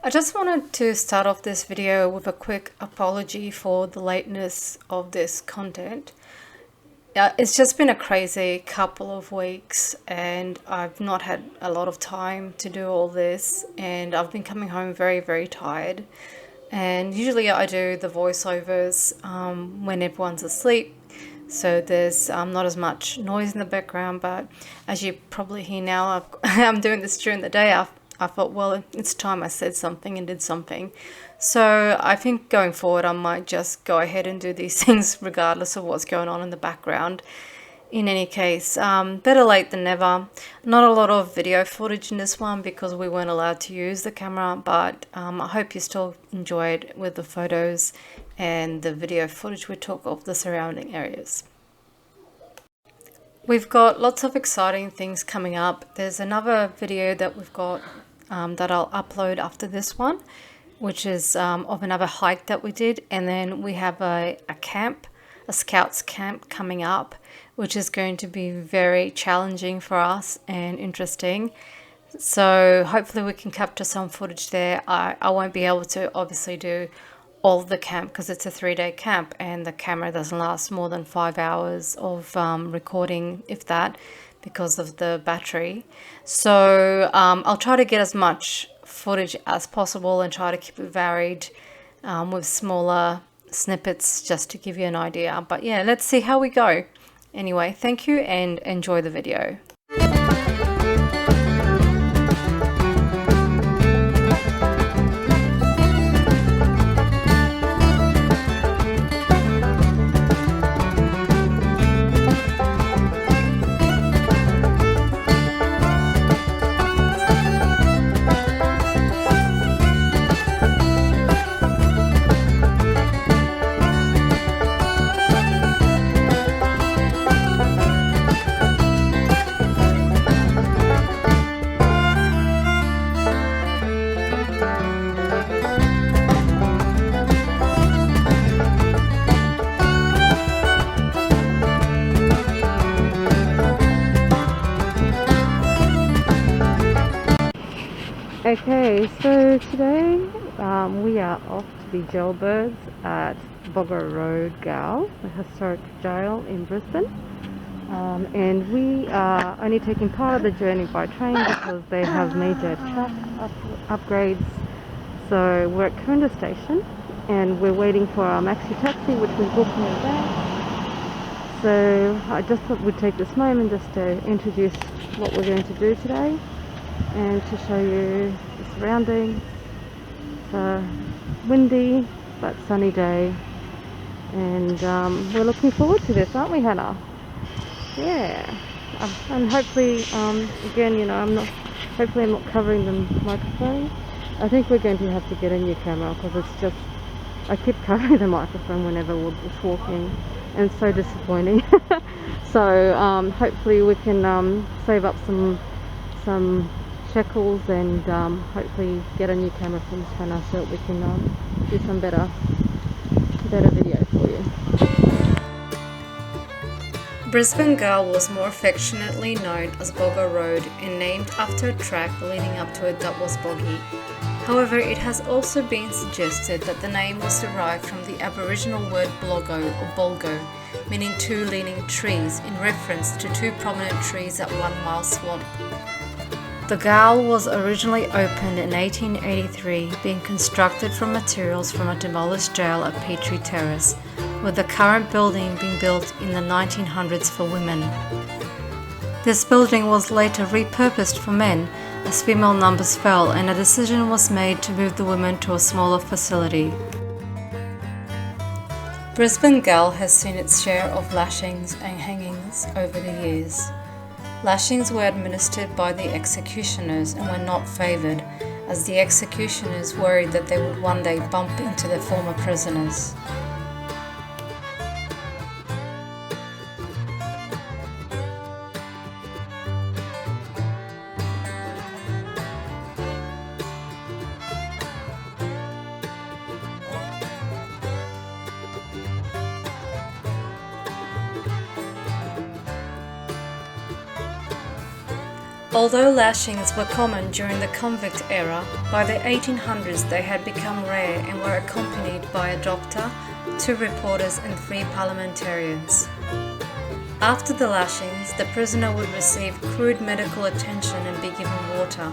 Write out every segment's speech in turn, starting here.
I just wanted to start off this video with a quick apology for the lateness of this content. It's just been a crazy couple of weeks and I've not had a lot of time to do all this, and I've been coming home very tired. And usually I do the voiceovers when everyone's asleep, so there's not as much noise in the background, but as you probably hear now, I'm doing this during the day. I thought, well, it's time I said something and did something. So I think going forward I might just go ahead and do these things regardless of what's going on in the background. In any case, better late than never. Not a lot of video footage in this one because we weren't allowed to use the camera, but I hope you still enjoyed with the photos and the video footage we took of the surrounding areas. We've got lots of exciting things coming up. There's another video that we've got that I'll upload after this one, which is of another hike that we did, and then we have a camp, a scouts camp coming up, which is going to be very challenging for us and interesting. So hopefully we can capture some footage there. I won't be able to obviously do all of the camp because it's a 3-day camp and the camera doesn't last more than 5 hours of recording, if that, because of the battery. So I'll try to get as much footage as possible and try to keep it varied with smaller snippets just to give you an idea. But yeah, let's see how we go. Anyway, thank you and enjoy the video. Okay, so today we are off to be jailbirds at Boggo Road Gaol, the historic jail in Brisbane. And we are only taking part of the journey by train because they have major track upgrades. So we're at Counda Station and we're waiting for our maxi taxi, which we booked in advance. So I just thought we'd take this moment just to introduce what we're going to do today and to show you the surroundings. It's a windy but sunny day, and we're looking forward to this, aren't we, Hannah? Yeah. And hopefully, again, you know, hopefully I'm not covering the microphone. I think we're going to have to get a new camera because it's just, I keep covering the microphone whenever we're walking, and it's so disappointing. So hopefully we can save up some shekels and hopefully get a new camera from China so that we can do some better video for you. Brisbane Gaol was more affectionately known as Boggo Road and named after a track leading up to it that was boggy. However, it has also been suggested that the name was derived from the Aboriginal word Bloggo or Bolgo, meaning two leaning trees, in reference to two prominent trees at 1 Mile Swamp. The gaol was originally opened in 1883, being constructed from materials from a demolished jail at Petrie Terrace, with the current building being built in the 1900s for women. This building was later repurposed for men as female numbers fell and a decision was made to move the women to a smaller facility. Brisbane Gaol has seen its share of lashings and hangings over the years. Lashings were administered by the executioners and were not favoured, as the executioners worried that they would one day bump into their former prisoners. Although lashings were common during the convict era, by the 1800s they had become rare and were accompanied by a doctor, 2 reporters and 3 parliamentarians. After the lashings, the prisoner would receive crude medical attention and be given water,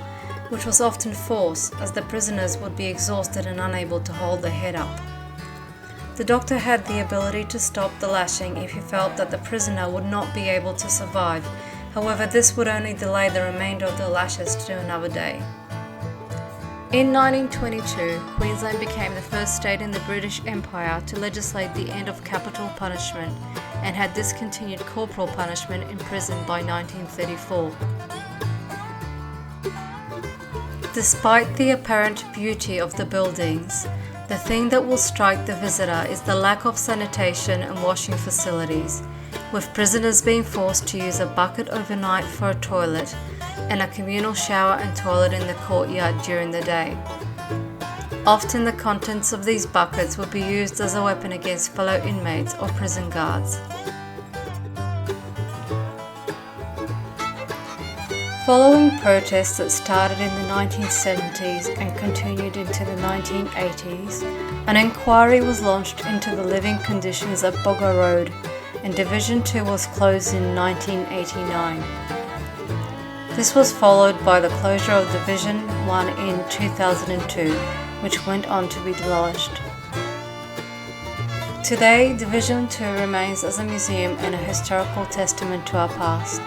which was often forced as the prisoners would be exhausted and unable to hold their head up. The doctor had the ability to stop the lashing if he felt that the prisoner would not be able to survive. However, this would only delay the remainder of the lashes to another day. In 1922, Queensland became the first state in the British Empire to legislate the end of capital punishment and had discontinued corporal punishment in prison by 1934. Despite the apparent beauty of the buildings, the thing that will strike the visitor is the lack of sanitation and washing facilities, with prisoners being forced to use a bucket overnight for a toilet and a communal shower and toilet in the courtyard during the day. Often the contents of these buckets would be used as a weapon against fellow inmates or prison guards. Following protests that started in the 1970s and continued into the 1980s, an inquiry was launched into the living conditions at Boggo Road, and Division 2 was closed in 1989. This was followed by the closure of Division 1 in 2002, which went on to be demolished. Today, Division 2 remains as a museum and a historical testament to our past.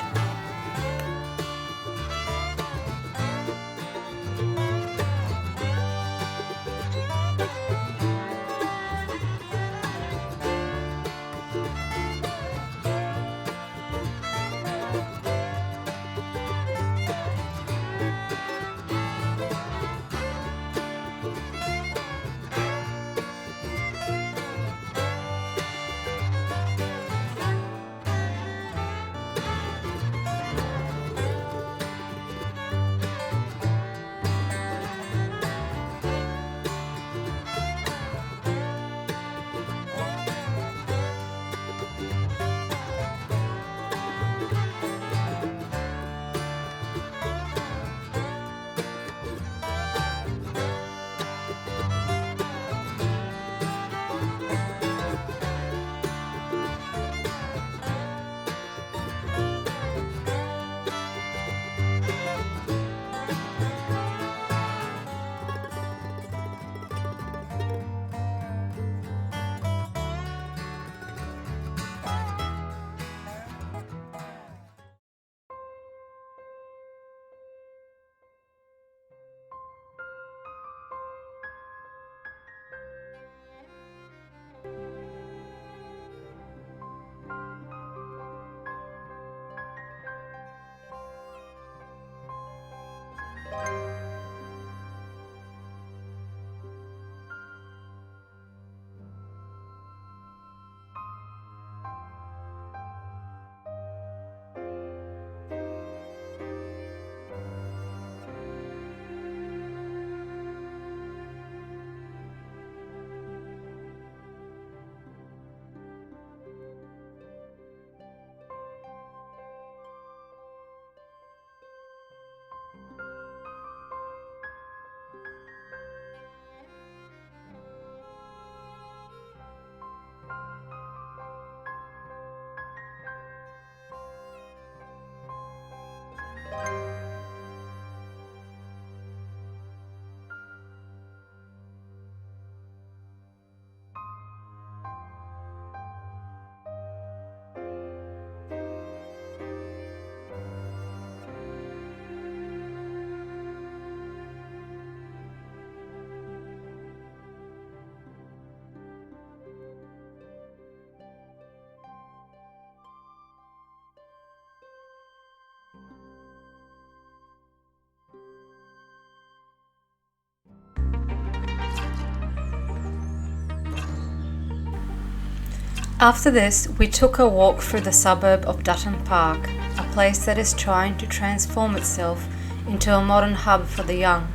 After this, we took a walk through the suburb of Dutton Park, a place that is trying to transform itself into a modern hub for the young,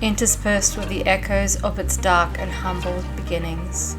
interspersed with the echoes of its dark and humble beginnings.